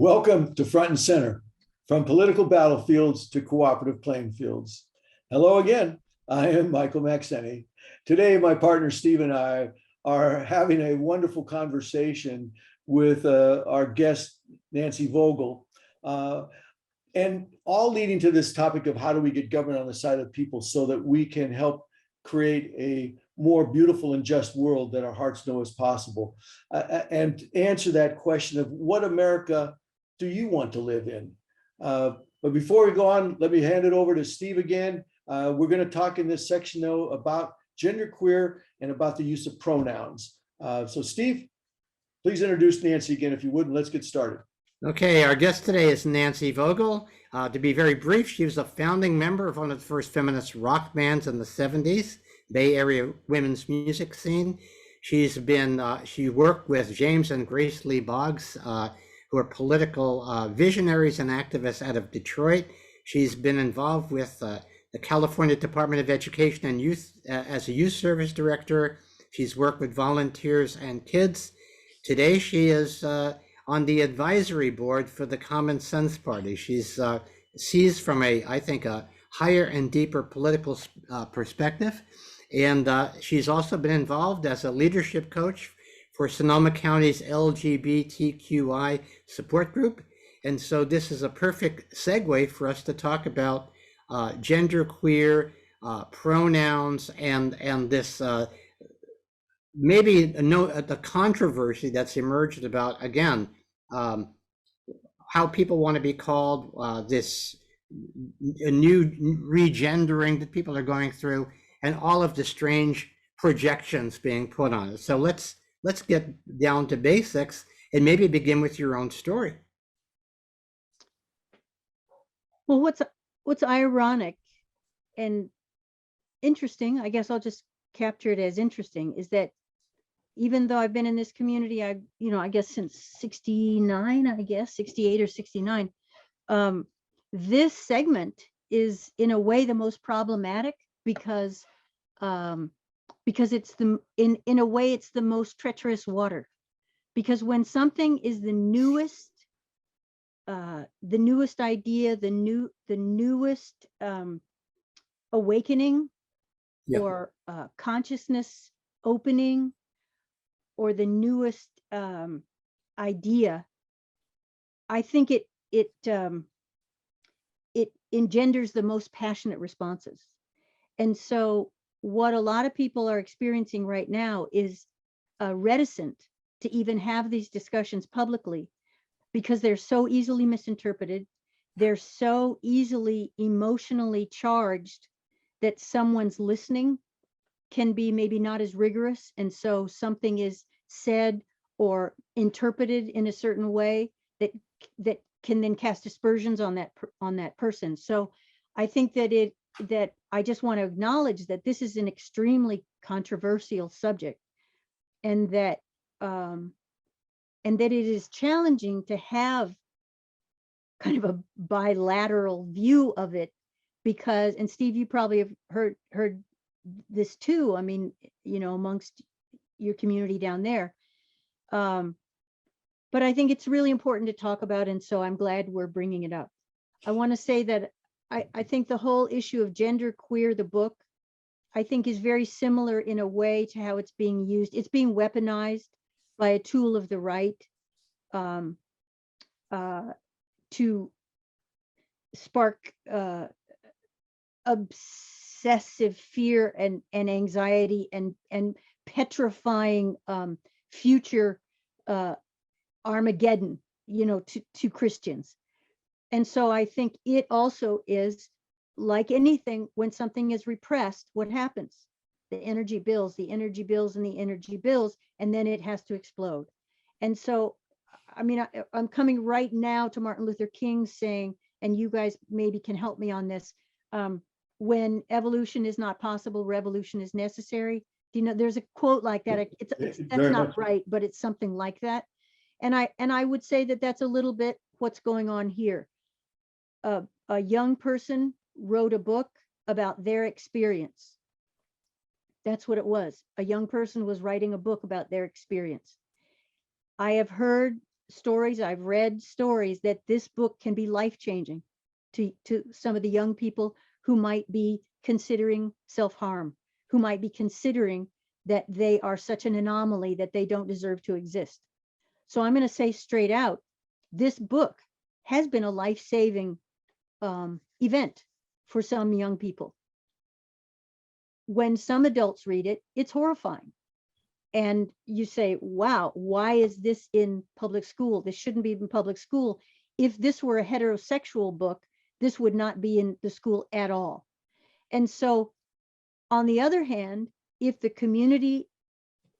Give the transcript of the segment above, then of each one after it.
Welcome to Front and Center, from political battlefields to cooperative playing fields. Hello again, I am Michael Maxeni. Today, my partner Steve and I are having a wonderful conversation with our guest, Nancy Vogl, and all leading to this topic of how do we get government on the side of people so that we can help create a more beautiful and just world that our hearts know is possible, and answer that question of what America do you want to live in? But before we go on, let me hand it over to Steve again. We're going to talk in this section, though, about genderqueer and about the use of pronouns. So Steve, please introduce Nancy again, if you would, and let's get started. Okay, our guest today is Nancy Vogl. To be very brief, she was a founding member of one of the first feminist rock bands in the 70s, Bay Area women's music scene. She worked with James and Grace Lee Boggs, who are political visionaries and activists out of Detroit. She's been involved with the California Department of Education and Youth as a youth service director. She's worked with volunteers and kids. Today, she is on the advisory board for the Commonsense Party. She's sees from I think, a higher and deeper political perspective. And she's also been involved as a leadership coach for Sonoma County's LGBTQI support group. And so this is a perfect segue for us to talk about genderqueer, pronouns, and this the controversy that's emerged about, again, how people want to be called, this new regendering that people are going through, and all of the strange projections being put on it. So let's get down to basics and maybe begin with your own story. Well, what's ironic and interesting, I guess I'll just capture it as interesting, is that even though I've been in this community, I guess since 68 or 69, this segment is in a way the most problematic because it's in a way it's the most treacherous water, because when something is the newest idea, the newest awakening, yeah, or consciousness opening, or the newest idea, I think it engenders the most passionate responses. And so what a lot of people are experiencing right now is reticent to even have these discussions publicly, because they're so easily misinterpreted. They're so easily emotionally charged that someone's listening can be maybe not as rigorous. And so something is said or interpreted in a certain way that can then cast aspersions on that person. So I think that I just want to acknowledge that this is an extremely controversial subject, and that it is challenging to have kind of a bilateral view of it, because, and Steve, you probably have heard this too, I mean, amongst your community down there. But I think it's really important to talk about, and so I'm glad we're bringing it up. I want to say that I think the whole issue of genderqueer, the book, I think is very similar in a way to how it's being used. It's being weaponized by a tool of the right to spark obsessive fear and anxiety and petrifying future Armageddon, to Christians. And so I think it also is like anything, when something is repressed, what happens? The energy builds, and the energy builds, and then it has to explode. And so, I mean, I'm coming right now to Martin Luther King saying, and you guys maybe can help me on this, when evolution is not possible, revolution is necessary. There's a quote like that. That's not right, but it's something like that. And I would say that that's a little bit what's going on here. A young person wrote a book about their experience. That's what it was. A young person was writing a book about their experience. I have heard stories, I've read stories that this book can be life-changing to some of the young people who might be considering self-harm, who might be considering that they are such an anomaly that they don't deserve to exist. So I'm going to say straight out, this book has been a life-saving event for some young people. When some adults read it, it's horrifying. And you say, wow, why is this in public school? This shouldn't be in public school. If this were a heterosexual book, this would not be in the school at all. And so, on the other hand, if the community,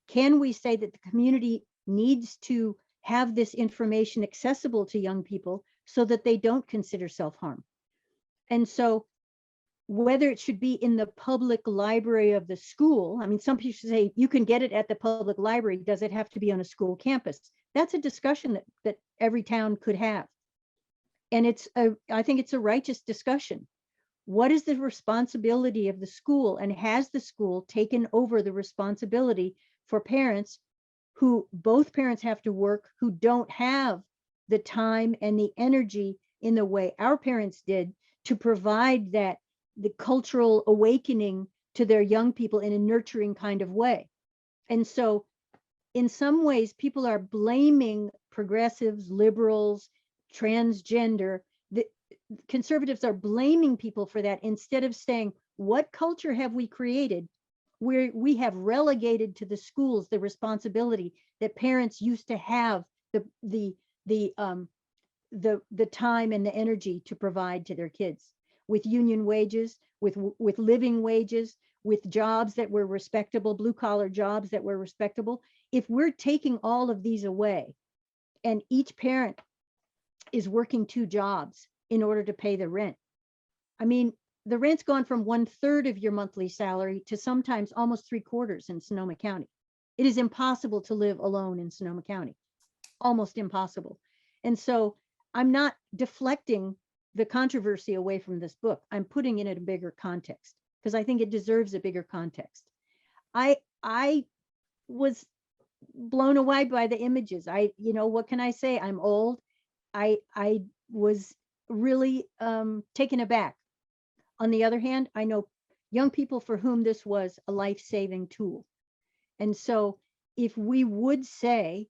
can we say that the community needs to have this information accessible to young people so that they don't consider self-harm? And so, whether it should be in the public library of the school, I mean, some people say you can get it at the public library. Does it have to be on a school campus? That's a discussion that every town could have. And I think it's a righteous discussion. What is the responsibility of the school, and has the school taken over the responsibility for parents who both parents have to work, who don't have the time and the energy in the way our parents did to provide the cultural awakening to their young people in a nurturing kind of way? And so in some ways, people are blaming progressives, liberals, transgender. The conservatives are blaming people for that instead of saying, what culture have we created where we have relegated to the schools the responsibility that parents used to have the time and the energy to provide to their kids, with union wages, with living wages, with jobs that were respectable, blue collar jobs that were respectable. If we're taking all of these away, and each parent is working 2 jobs in order to pay the rent, I mean, the rent's gone from 1/3 of your monthly salary to sometimes almost 3/4 in Sonoma County. It is impossible to live alone in Sonoma County, almost impossible. And so I'm not deflecting the controversy away from this book. I'm putting it in a bigger context because I think it deserves a bigger context. I was blown away by the images. What can I say? I'm old. I was really taken aback. On the other hand, I know young people for whom this was a life-saving tool. And so if we would say,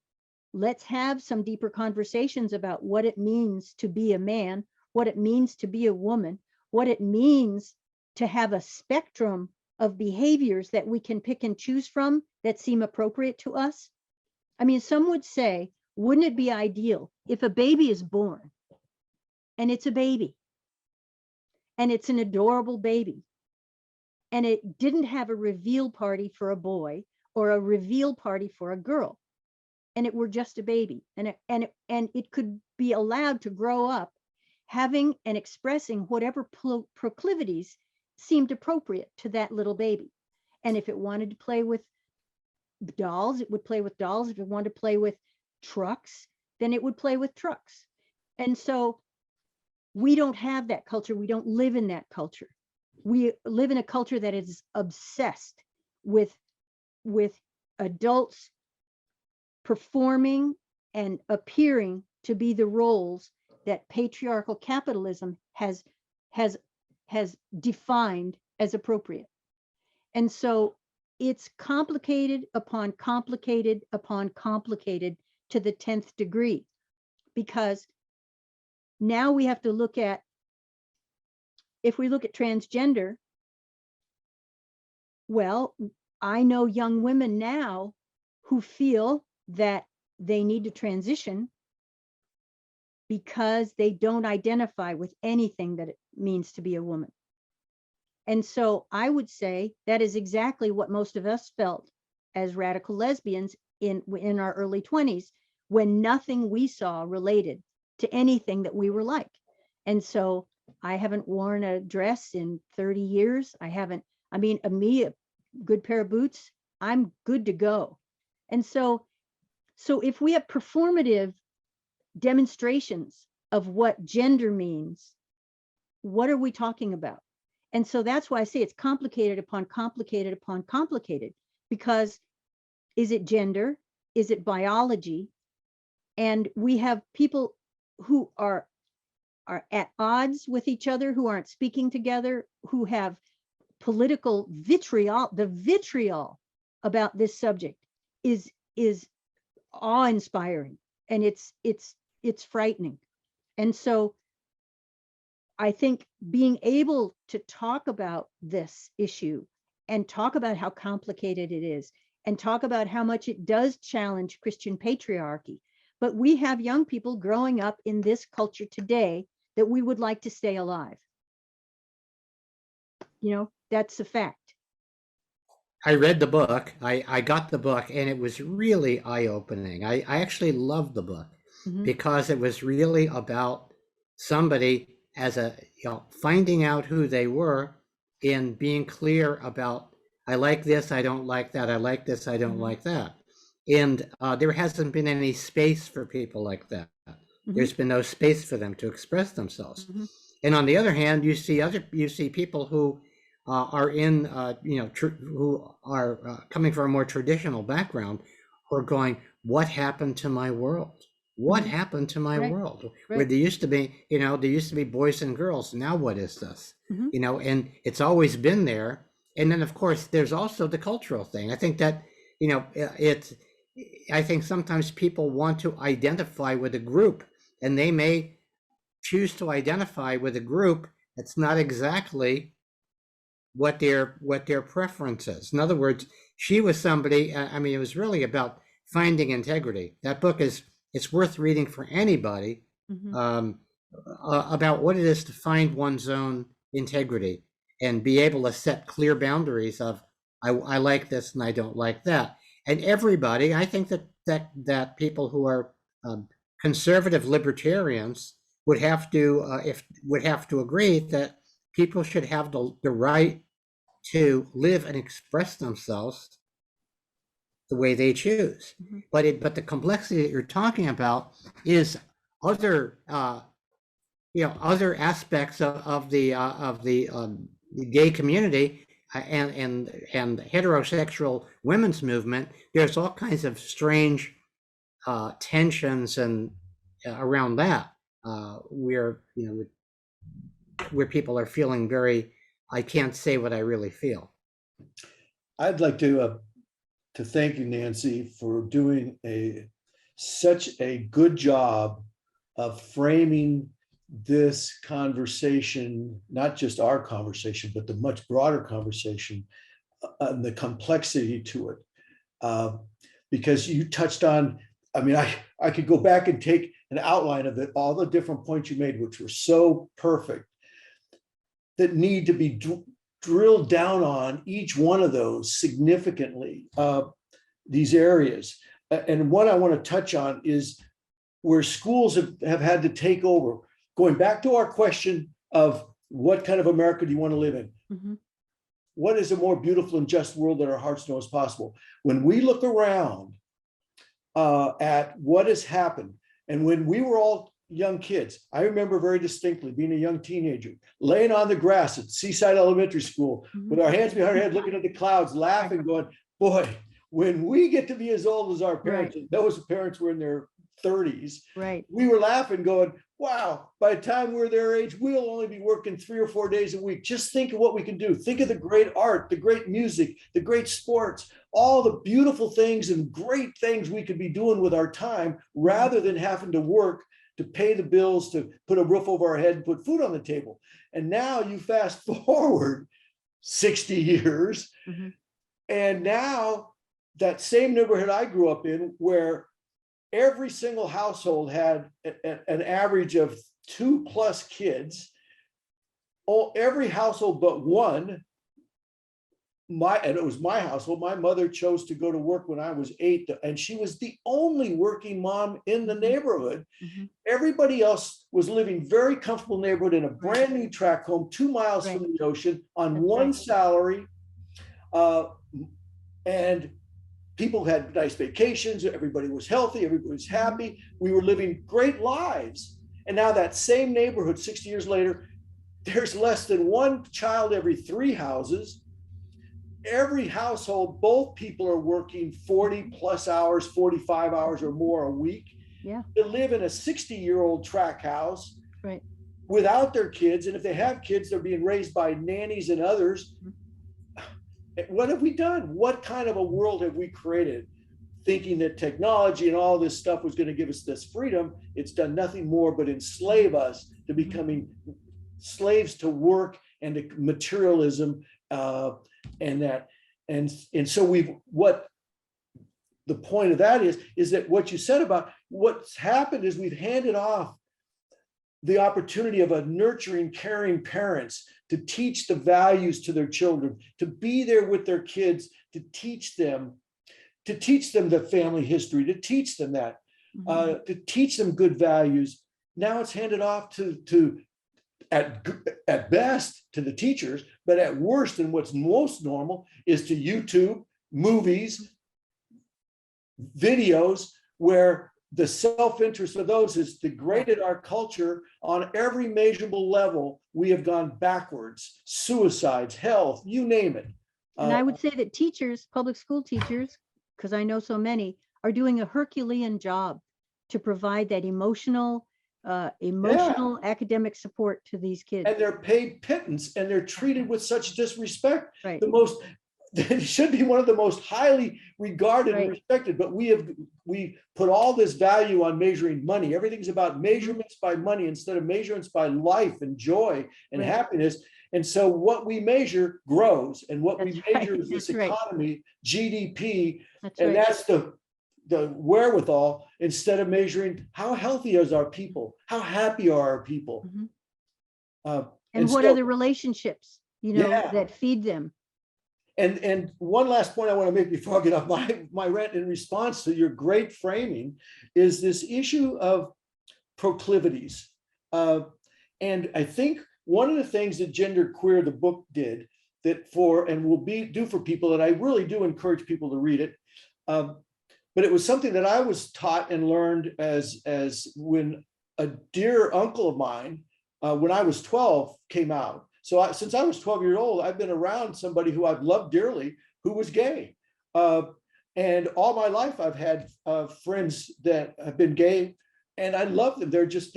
let's have some deeper conversations about what it means to be a man, what it means to be a woman, what it means to have a spectrum of behaviors that we can pick and choose from that seem appropriate to us. I mean, some would say, wouldn't it be ideal if a baby is born and it's a baby and it's an adorable baby and it didn't have a reveal party for a boy or a reveal party for a girl, and it were just a baby, and it could be allowed to grow up having and expressing whatever proclivities seemed appropriate to that little baby. And if it wanted to play with dolls, it would play with dolls. If it wanted to play with trucks, then it would play with trucks. And so we don't have that culture. We don't live in that culture. We live in a culture that is obsessed with adults performing and appearing to be the roles that patriarchal capitalism has defined as appropriate. And so it's complicated upon complicated upon complicated to the 10th degree, because now we have to look at, if we look at transgender, well, I know young women now who feel that they need to transition because they don't identify with anything that it means to be a woman. And so I would say that is exactly what most of us felt as radical lesbians in our early 20s, when nothing we saw related to anything that we were like. And so I haven't worn a dress in 30 years. A good pair of boots, I'm good to go. And so if we have performative demonstrations of what gender means, what are we talking about? And so that's why I say it's complicated upon complicated upon complicated, because is it gender? Is it biology? And we have people who are at odds with each other, who aren't speaking together, who have political vitriol. The vitriol about this subject is awe-inspiring, and it's frightening. And so I think being able to talk about this issue and talk about how complicated it is and talk about how much it does challenge Christian patriarchy. But we have young people growing up in this culture today that we would like to stay alive. You know, that's a fact. I read the book. I got the book, and it was really eye-opening. I actually loved the book because it was really about somebody as a, finding out who they were and being clear about, I like this, I don't like that, I like this, I don't like that. And there hasn't been any space for people like that. There's been no space for them to express themselves. And on the other hand, you see people who are in, who are coming from a more traditional background, who are going, what happened to my world? What happened to my world? Where there used to be, there used to be boys and girls. Now what is this? And it's always been there. And then, of course, there's also the cultural thing. I think that, I think sometimes people want to identify with a group, and they may choose to identify with a group that's not exactly what their preference is. In other words, she was somebody, it was really about finding integrity. That book it's worth reading for anybody, about what it is to find one's own integrity and be able to set clear boundaries of, I like this and I don't like that. And everybody, I think that people who are conservative libertarians would have to agree that people should have the right to live and express themselves the way they choose. But the complexity that you're talking about is other other aspects of the gay community and heterosexual women's movement. There's all kinds of strange tensions and around that, where people are feeling very, I can't say what I really feel. I'd like to thank you, Nancy, for doing such a good job of framing this conversation, not just our conversation, but the much broader conversation, and the complexity to it. Because you touched on, I could go back and take an outline of it, all the different points you made, which were so perfect, that need to be drilled down on each one of those significantly, these areas. And what I want to touch on is where schools have had to take over. Going back to our question of what kind of America do you want to live in? What is a more beautiful and just world that our hearts know is possible? When we look around at what has happened, and when we were all young kids, I remember very distinctly being a young teenager, laying on the grass at Seaside Elementary School with our hands behind our head, looking at the clouds, laughing, going, boy, when we get to be as old as our parents, and those parents were in their 30s, we were laughing, going, wow, by the time we're their age, we'll only be working 3 or 4 days a week. Just think of what we can do. Think of the great art, the great music, the great sports, all the beautiful things and great things we could be doing with our time, rather than having to work to pay the bills, to put a roof over our head and put food on the table. And now you fast forward 60 years, and now that same neighborhood I grew up in, where every single household had an average of 2+ kids, every household but one, and it was my household. My mother chose to go to work when I was 8, and she was the only working mom in the neighborhood. Everybody else was living very comfortable neighborhood in a brand new tract home 2 miles from the ocean on one salary. And people had nice vacations. Everybody was healthy. Everybody was happy. We were living great lives. And now that same neighborhood, 60 years later, there's less than one child every 3 houses. Every household, both people are working 40+ hours, 45 hours or more a week. Yeah. to live in a 60-year-old track house Right. without their kids. And if they have kids, they're being raised by nannies and others. What have we done? What kind of a world have we created? Thinking that technology and all this stuff was going to give us this freedom, it's done nothing more but enslave us to becoming slaves to work and to materialism, and that, and so what the point of that is that what you said about what's happened is we've handed off the opportunity of a nurturing, caring parents to teach the values to their children, to be there with their kids, to teach them the family history, to teach them that, to teach them good values. Now it's handed off to at best to the teachers, but at worst, and what's most normal, is to YouTube, movies, videos, where the self-interest of those has degraded our culture on every measurable level. We have gone backwards. Suicides, health, you name it. And I would say that teachers, public school teachers, because I know so many, are doing a Herculean job to provide that emotional academic support to these kids. And they're paid pittance, and they're treated with such disrespect. Right. It should be one of the most highly regarded and respected, but we put all this value on measuring money. Everything's about measurements by money instead of measurements by life and joy and happiness. And so what we measure grows, and what we measure is this economy, GDP, that's the wherewithal, instead of measuring how healthy is our people, how happy are our people, and what are the relationships, that feed them. And one last point I want to make before I get off my rant in response to your great framing is this issue of proclivities. And I think one of the things that Genderqueer, the book, did and will do for people, and I really do encourage people to read it, but it was something that I was taught and learned as when a dear uncle of mine, when I was 12, came out. So since I was 12 years old, I've been around somebody who I've loved dearly, who was gay. And all my life, I've had friends that have been gay, and I love them. They're just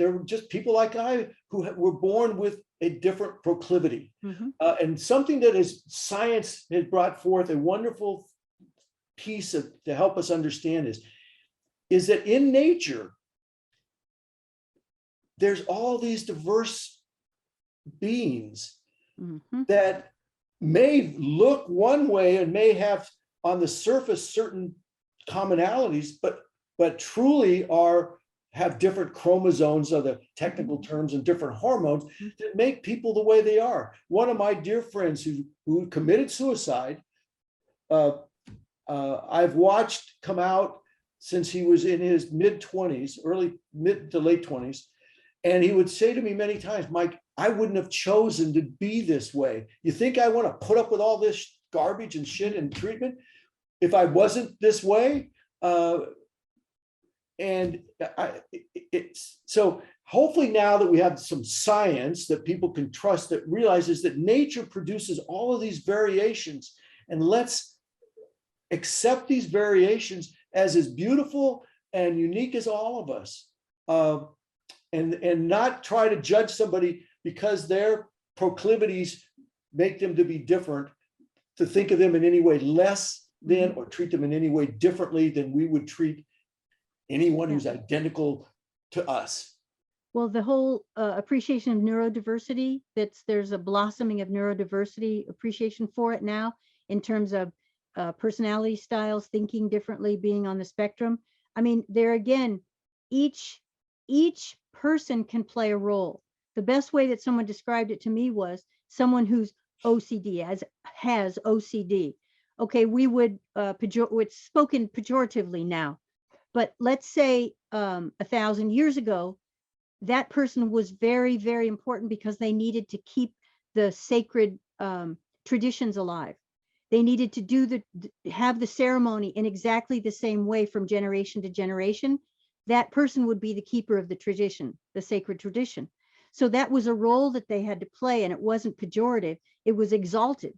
people like I, who were born with a different proclivity. And something that science has brought forth a wonderful piece to help us understand is that in nature, there's all these diverse beings that may look one way and may have on the surface certain commonalities, but truly have different chromosomes, are the technical terms, and different hormones that make people the way they are. One of my dear friends who committed suicide, I've watched come out since he was in his mid-20s, mid to late 20s. And he would say to me many times, Mike, I wouldn't have chosen to be this way. You think I want to put up with all this garbage and shit and treatment if I wasn't this way? So hopefully now that we have some science that people can trust, that realizes that nature produces all of these variations, and let's accept these variations as beautiful and unique as all of us. And not try to judge somebody because their proclivities make them to be different, to think of them in any way less than, or treat them in any way differently than we would treat anyone who's identical to us. Well, the whole appreciation of neurodiversity, there's a blossoming of neurodiversity appreciation for it now, in terms of personality styles, thinking differently, being on the spectrum. I mean, there again, each person can play a role. The best way that someone described it to me was someone who's OCD, has OCD. Okay, we would, it's spoken pejoratively now, but let's say 1,000 years ago, that person was very, very important because they needed to keep the sacred traditions alive. They needed to have the ceremony in exactly the same way from generation to generation. That person would be the keeper of the tradition, the sacred tradition. So that was a role that they had to play, and it wasn't pejorative, it was exalted.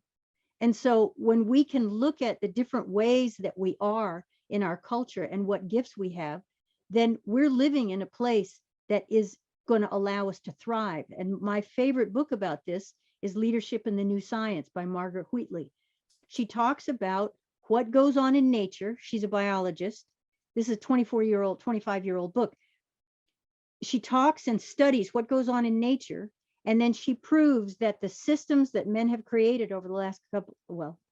And so when we can look at the different ways that we are in our culture and what gifts we have, then we're living in a place that is going to allow us to thrive. And my favorite book about this is Leadership in the New Science by Margaret Wheatley. She talks about what goes on in nature. She's a biologist. This is a 25-year-old book. She talks and studies what goes on in nature, and then she proves that the systems that men have created over the last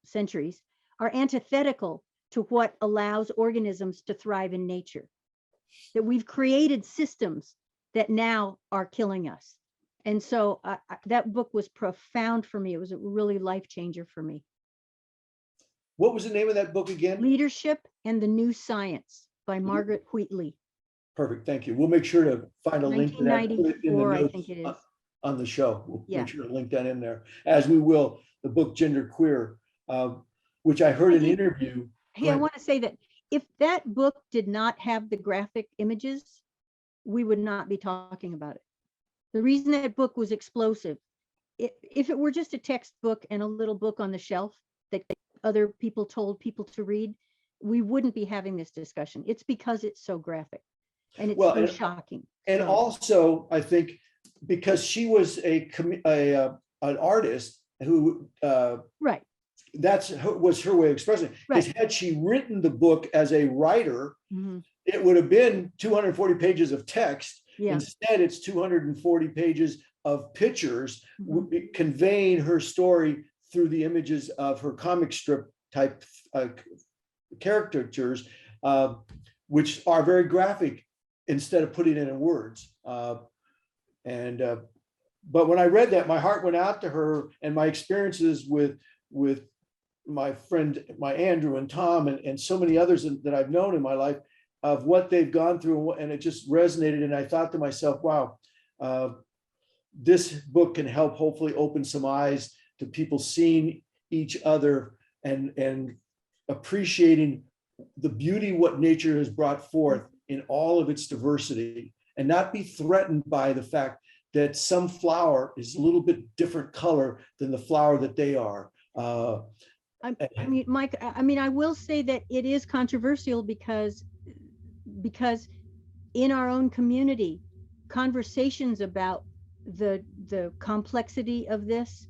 centuries are antithetical to what allows organisms to thrive in nature. That we've created systems that now are killing us. And so that book was profound for me. It was a really life changer for me. What was the name of that book again? Leadership and the New Science by Margaret Wheatley. Perfect. Thank you. We'll make sure to find a link to that. Put it in the 1994, I notes think it is. on the show. We'll Yeah. make sure to link that in there, as we will the book Genderqueer, which I heard an interview. Hey, I want to say that if that book did not have the graphic images, we would not be talking about it. The reason that book was explosive, if it were just a textbook and a little book on the shelf that other people told people to read, we wouldn't be having this discussion. It's because it's so graphic and it's so shocking. And So, also, I think because she was an artist who right. was her way of expressing it. Because had she written the book as a writer, Mhm. it would have been 240 pages of text. Yeah. Instead, it's 240 pages of pictures Mhm. conveying her story through the images of her comic strip type caricatures, which are very graphic instead of putting it in words. But when I read that, my heart went out to her, and my experiences with my friend, my Andrew and Tom, and so many others that I've known in my life, of what they've gone through, and it just resonated. And I thought to myself, wow, this book can help hopefully open some eyes to people seeing each other and appreciating the beauty what nature has brought forth in all of its diversity, and not be threatened by the fact that some flower is a little bit different color than the flower that they are. I mean, Mike, I will say that it is controversial because in our own community, conversations about the complexity of this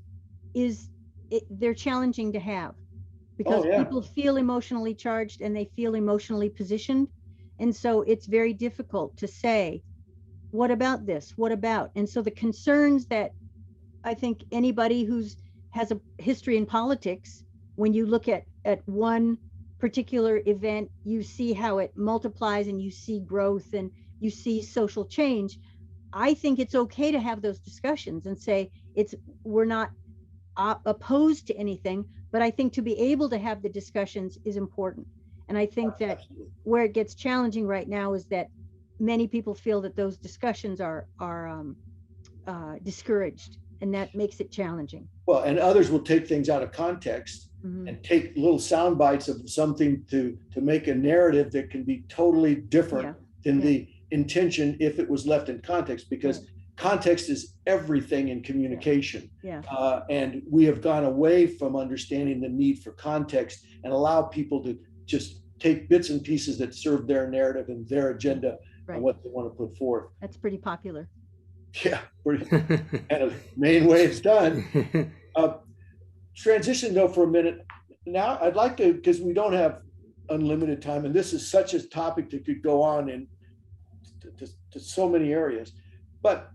they're challenging to have, because people feel emotionally charged and they feel emotionally positioned. And so it's very difficult to say, what about this? What about? And so the concerns that I think anybody has a history in politics, when you look at one particular event, you see how it multiplies and you see growth and you see social change. I think it's okay to have those discussions and say we're not opposed to anything, but I think to be able to have the discussions is important. And I think that where it gets challenging right now is that many people feel that those discussions are discouraged, and that makes it challenging. Well, and others will take things out of context and take little sound bites of something to make a narrative that can be totally different than the intention if it was left in context, because context is everything in communication. And we have gone away from understanding the need for context and allow people to just take bits and pieces that serve their narrative and their agenda and what they want to put forth. That's pretty popular. Yeah, pretty, and the main way it's done. Transition though for a minute. Now I'd like to, because we don't have unlimited time, and this is such a topic that could go on in to so many areas. But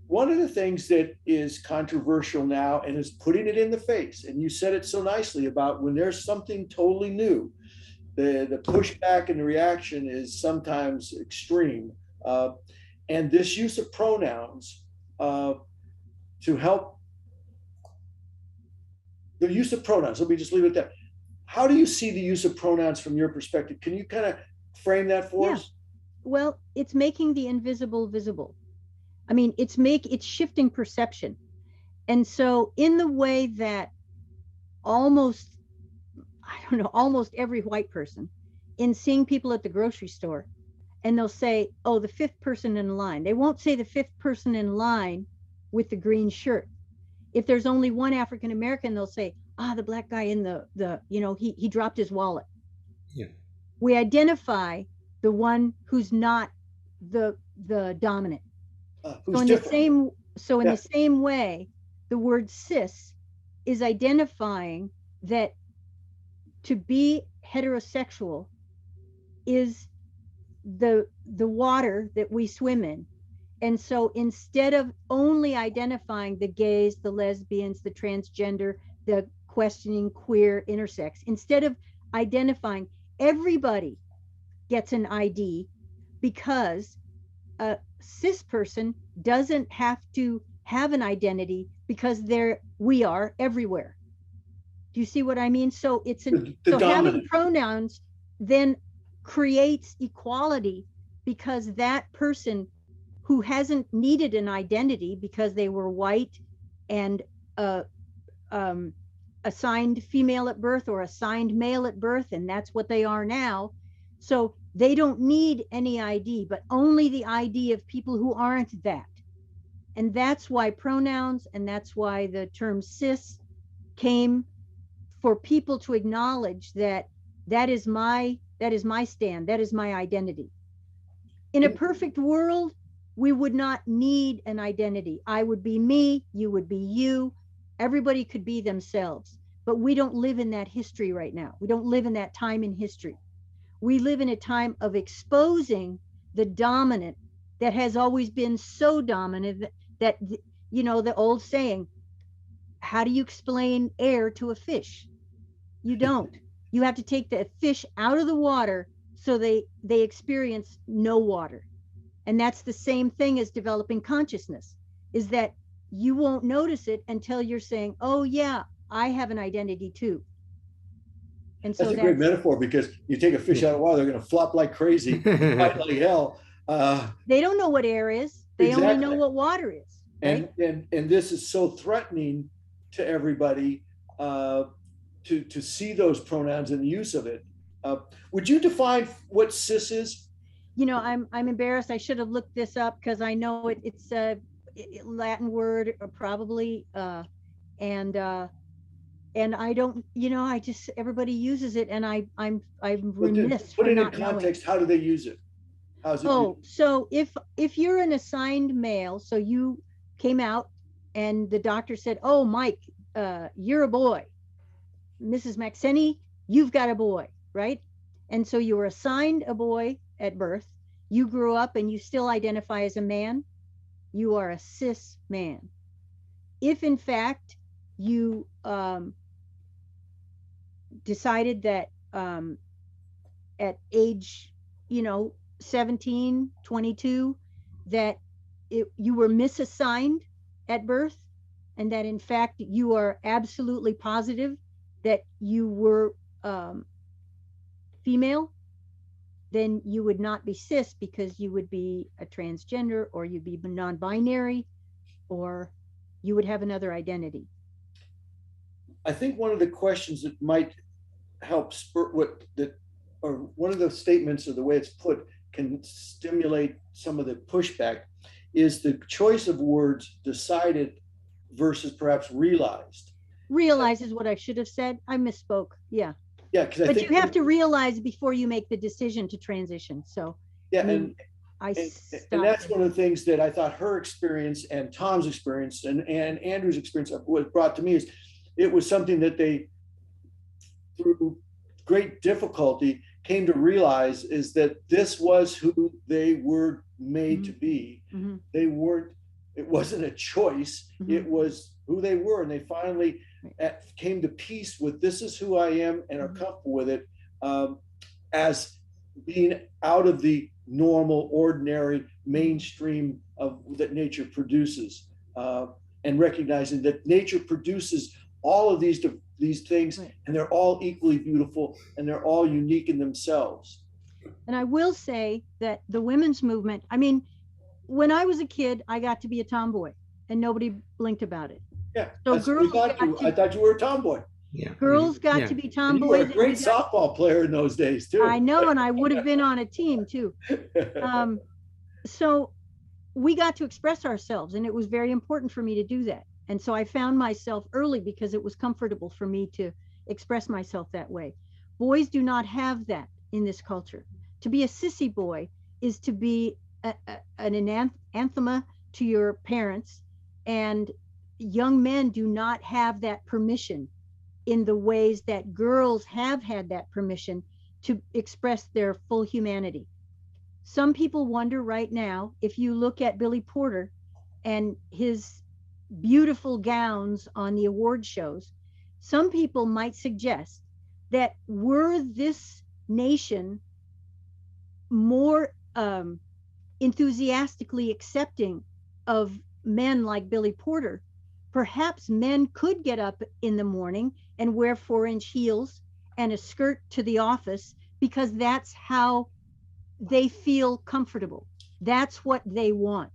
one of the things that is controversial now and is putting it in the face, and you said it so nicely about when there's something totally new, the pushback and the reaction is sometimes extreme. And this use of pronouns to help, the use of pronouns, let me just leave it at that. How do you see the use of pronouns from your perspective? Can you kind of frame that for us? Well, it's making the invisible visible. I mean, it's shifting perception. And so in the way that almost every white person, in seeing people at the grocery store, and they'll say, oh, the fifth person in line. They won't say the fifth person in line with the green shirt. If there's only one African American, they'll say, the black guy in he dropped his wallet. Yeah. We identify the one who's not the dominant. Who's So in different. the same so in Yeah. the same way, the word cis is identifying that to be heterosexual is the water that we swim in. And so instead of only identifying the gays, the lesbians, the transgender, the questioning queer, intersex, instead of identifying, everybody gets an ID, because a cis person doesn't have to have an identity, because we are everywhere. Do you see what I mean? So The so having dominant. pronouns then creates equality, because that person who hasn't needed an identity because they were white and uh, um, assigned female at birth or assigned male at birth, and that's what they are now. So they don't need any ID, but only the ID of people who aren't that. And that's why pronouns, and that's why the term cis came, for people to acknowledge that that is my stand, that is my identity. In a perfect world, we would not need an identity. I would be me, you would be you, everybody could be themselves. But we don't live in that history right now. We don't live in that time in history. We live in a time of exposing the dominant that has always been so dominant that you know, the old saying, how do you explain air to a fish? You don't. You have to take the fish out of the water so they experience no water. And that's the same thing as developing consciousness, is that you won't notice it until you're saying, oh yeah, I have an identity too. And so That's a great metaphor, because you take a fish out of water, they're going to flop like crazy, fight like hell. They don't know what air is. They only know Exactly. what water is. Right? And this is so threatening to everybody, to see those pronouns and the use of it. Would you define what cis is? You know, I'm embarrassed. I should have looked this up, because I know it's a Latin word, probably, and I don't, you know, I just, everybody uses it, and I'm remiss Put for it in not knowing. context. How do they use it? How's it Oh, used? so if you're an assigned male, so you came out and the doctor said, oh, Mike, you're a boy. Mrs. Maxeni, you've got a boy, right? And so you were assigned a boy at birth. You grew up and you still identify as a man. You are a cis man. If in fact you decided that at age, you know, 17, 22, that you were misassigned at birth, and that in fact you are absolutely positive that you were female, then you would not be cis, because you would be a transgender, or you'd be non-binary, or you would have another identity. I think one of the questions that might help spur or one of the statements, or the way it's put, can stimulate some of the pushback, is the choice of words decided versus perhaps realized. Realize is what I should have said. I misspoke. Yeah. Yeah, because but you have to realize before you make the decision to transition. So yeah, I mean, and that's one of the things that I thought her experience and Tom's experience and Andrew's experience was brought to me, is it was something that they, through great difficulty, came to realize, is that this was who they were made to be. They weren't, it wasn't a choice, it was who they were. And they finally came to peace with, this is who I am, and are comfortable with it, as being out of the normal, ordinary, mainstream of that nature produces, and recognizing that nature produces all of these things, and they're all equally beautiful, and they're all unique in themselves. And I will say that the women's movement, I mean, when I was a kid, I got to be a tomboy, and nobody blinked about it. Yeah, so girls, I thought you were a tomboy. Yeah. Girls got to be tomboys. And you were a great softball player in those days too. I know, and I would have been on a team too. So we got to express ourselves, and it was very important for me to do that. And so I found myself early, because it was comfortable for me to express myself that way. Boys do not have that in this culture. To be a sissy boy is to be an anathema to your parents, and young men do not have that permission in the ways that girls have had that permission to express their full humanity. Some people wonder right now, if you look at Billy Porter and his beautiful gowns on the award shows, some people might suggest that were this nation more enthusiastically accepting of men like Billy Porter, perhaps men could get up in the morning and wear 4-inch heels and a skirt to the office because that's how they feel comfortable. That's what they want.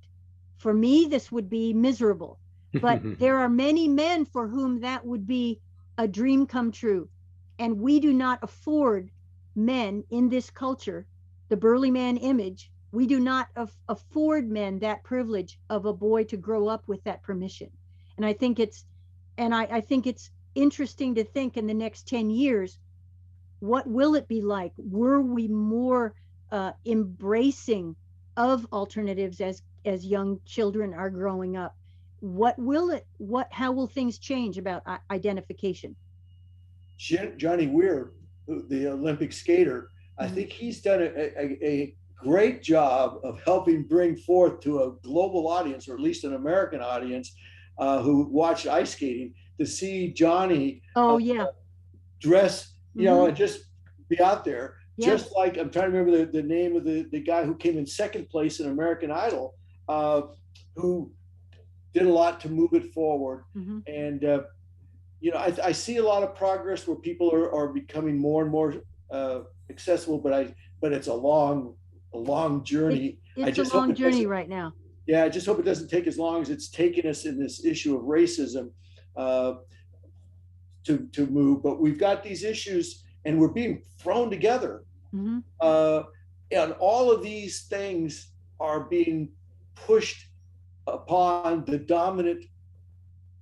For me, this would be miserable, but there are many men for whom that would be a dream come true. And we do not afford men in this culture, the burly man image, we do not afford men that privilege of a boy to grow up with that permission. And I think it's interesting to think in the next 10 years, what will it be like? Were we more embracing of alternatives as young children are growing up? How will things change about identification? Johnny Weir, the Olympic skater, I think he's done a great job of helping bring forth to a global audience, or at least an American audience, who watch ice skating, to see Johnny dress, and just be out there. Yeah. Just like, I'm trying to remember the name of the guy who came in second place in American Idol, who did a lot to move it forward. And, I see a lot of progress where people are becoming more and more accessible, but it's a long journey. It's a long journey right now. Yeah, I just hope it doesn't take as long as it's taken us in this issue of racism to move. But we've got these issues and we're being thrown together. And all of these things are being pushed upon the dominant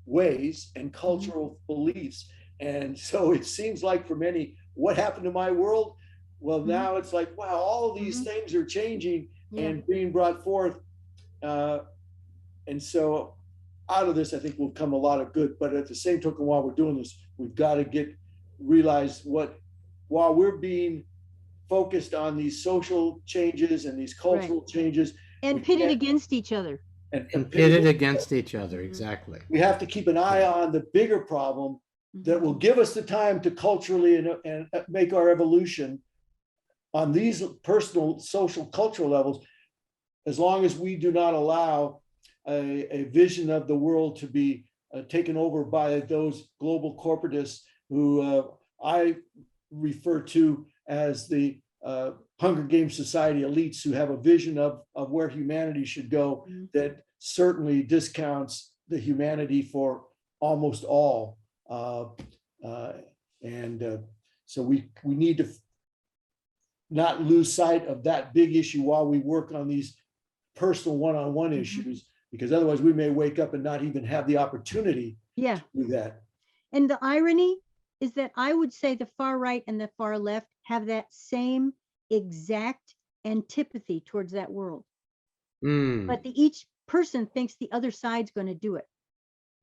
ways and cultural beliefs. And so it seems like for many, what happened to my world? Well, now it's like, wow, all of these things are changing and being brought forth. And so out of this, I think will come a lot of good. But at the same token, while we're doing this, we've got to realize while we're being focused on these social changes and these cultural changes. And pitted against each other. And pitted against each other, exactly. We have to keep an eye on the bigger problem that will give us the time to culturally and make our evolution on these personal, social, cultural levels, as long as we do not allow a vision of the world to be taken over by those global corporatists who I refer to as the Hunger Games Society elites, who have a vision of where humanity should go that certainly discounts the humanity for almost all. So we need to not lose sight of that big issue while we work on these personal one-on-one issues, because otherwise we may wake up and not even have the opportunity to do that. And the irony is that I would say the far right and the far left have that same exact antipathy towards that world. But each person thinks the other side's going to do it.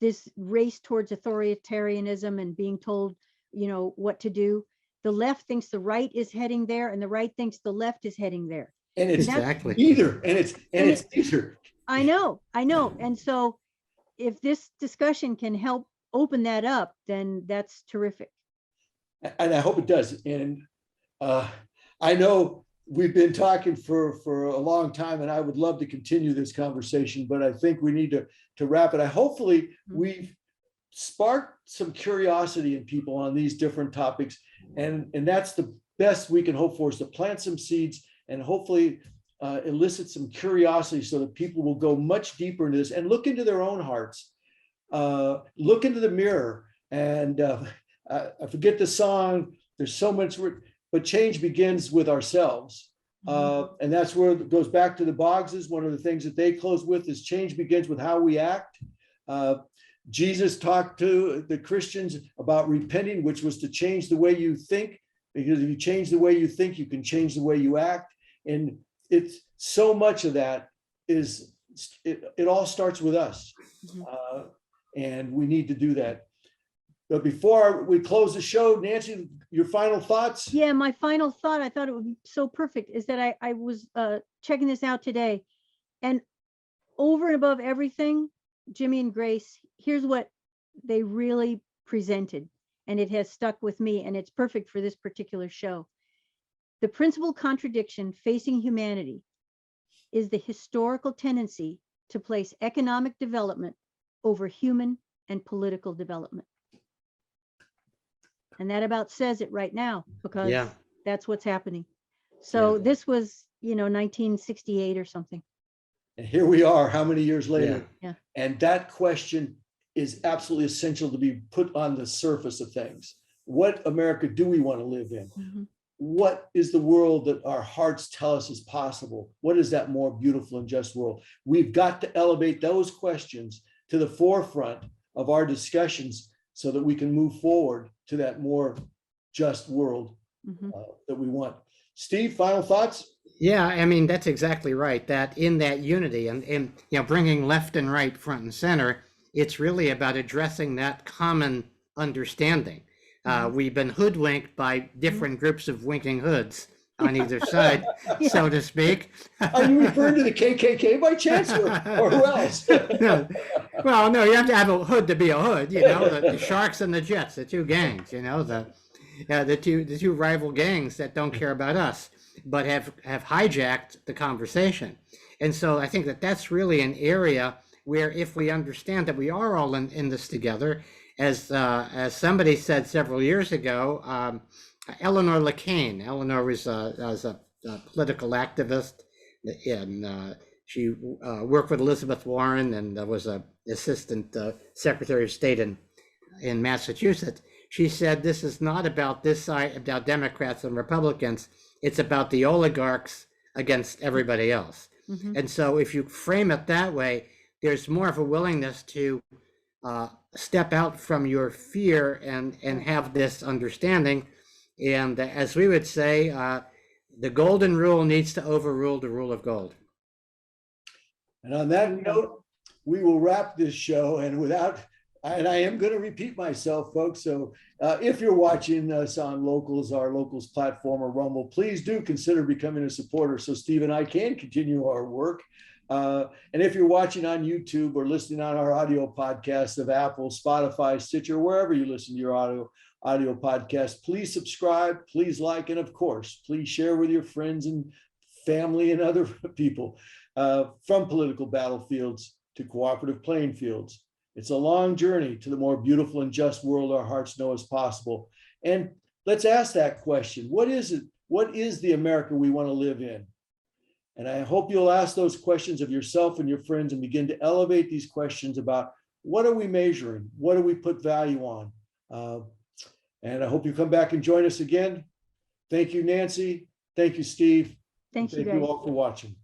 This race towards authoritarianism and being told, what to do. The left thinks the right is heading there, and the right thinks the left is heading there. And it's exactly either. And it's either. I know. And so if this discussion can help open that up, then that's terrific. And I hope it does. And I know we've been talking for a long time, and I would love to continue this conversation, but I think we need to wrap it. Hopefully we've sparked some curiosity in people on these different topics. And that's the best we can hope for, is to plant some seeds and hopefully elicit some curiosity so that people will go much deeper into this and look into their own hearts, look into the mirror. And I forget the song, there's so much, but change begins with ourselves. And that's where it goes back to the Boggses. One of the things that they close with is change begins with how we act. Jesus talked to the Christians about repenting, which was to change the way you think, because if you change the way you think, you can change the way you act. And it's so much of that is, it all starts with us. And we need to do that. But before we close the show, Nancy, your final thoughts? Yeah, my final thought, I thought it would be so perfect, is that I was checking this out today, and over and above everything, Jimmy and Grace, here's what they really presented, and it has stuck with me, and it's perfect for this particular show. The principal contradiction facing humanity is the historical tendency to place economic development over human and political development. And that about says it right now, because that's what's happening. So this was, 1968 or something. And here we are, how many years later? Yeah. And that question is absolutely essential to be put on the surface of things. What America do we want to live in? Mm-hmm. What is the world that our hearts tell us is possible? What is that more beautiful and just world? We've got to elevate those questions to the forefront of our discussions so that we can move forward to that more just world that we want. Steve, final thoughts? Yeah, I mean, that's exactly right. That in that unity and bringing left and right front and center, it's really about addressing that common understanding. We've been hoodwinked by different groups of winking hoods on either side, so to speak. Are you referring to the KKK by chance, or who else? No. Well, no, you have to have a hood to be a hood. The Sharks and the Jets, the two gangs. The two rival gangs that don't care about us, but have hijacked the conversation. And so I think that that's really an area where, if we understand that we are all in this together, as somebody said several years ago, Eleanor LeCain. Eleanor was a political activist, and she worked with Elizabeth Warren and was an assistant secretary of state in Massachusetts. She said, this is not about this side, about Democrats and Republicans. It's about the oligarchs against everybody else. And so if you frame it that way, there's more of a willingness to step out from your fear and have this understanding. And as we would say, the golden rule needs to overrule the rule of gold. And on that note, we will wrap this show. And I am going to repeat myself, folks. So if you're watching us on our Locals platform or Rumble, please do consider becoming a supporter so Steve and I can continue our work. And if you're watching on YouTube or listening on our audio podcast of Apple, Spotify, Stitcher, wherever you listen to your audio podcast, please subscribe, please like, and of course, please share with your friends and family and other people. From political battlefields to cooperative playing fields. It's a long journey to the more beautiful and just world our hearts know is possible. And let's ask that question. What is it? What is the America we want to live in? And I hope you'll ask those questions of yourself and your friends and begin to elevate these questions about what are we measuring? What do we put value on? And I hope you come back and join us again. Thank you, Nancy. Thank you, Steve. Thank you, all for watching.